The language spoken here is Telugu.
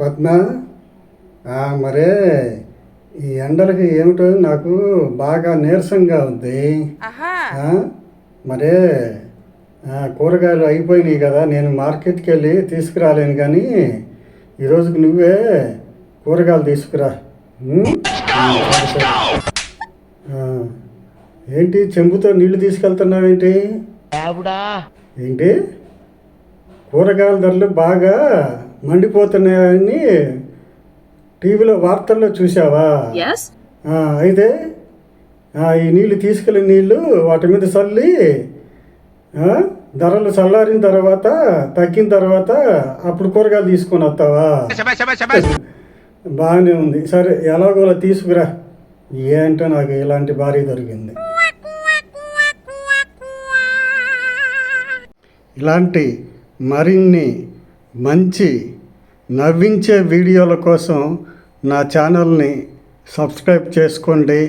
పద్మ, మరే ఈ ఎండలకి ఏమిటో నాకు బాగా నీరసంగా ఉంది. మరే కూరగాయలు అయిపోయినాయి కదా, నేను మార్కెట్కి వెళ్ళి తీసుకురాలేను, కానీ ఈరోజుకి నువ్వే కూరగాయలు తీసుకురా. ఏంటి చెంబుతో నీళ్లు తీసుకెళ్తున్నావేంటి? ఏంటి కూరగాయల ధరలు బాగా మండిపోతున్నాయని టీవీలో వార్తల్లో చూసావా? అయితే ఈ నీళ్ళు తీసుకెళ్ళిన నీళ్ళు వాటి మీద చల్లి ధరలు చల్లారిన తర్వాత తగ్గిన తర్వాత అప్పుడు కూరగాయలు తీసుకొని వస్తావా? బాగానే ఉంది, సరే ఎలాగోలా తీసుకురా. ఏంటో నాకు ఇలాంటి భార్య దొరికింది. ఇలాంటి మరిన్ని మంచి నవ్వించే వీడియోల కోసం నా ఛానల్ని సబ్స్క్రైబ్ చేసుకోండి.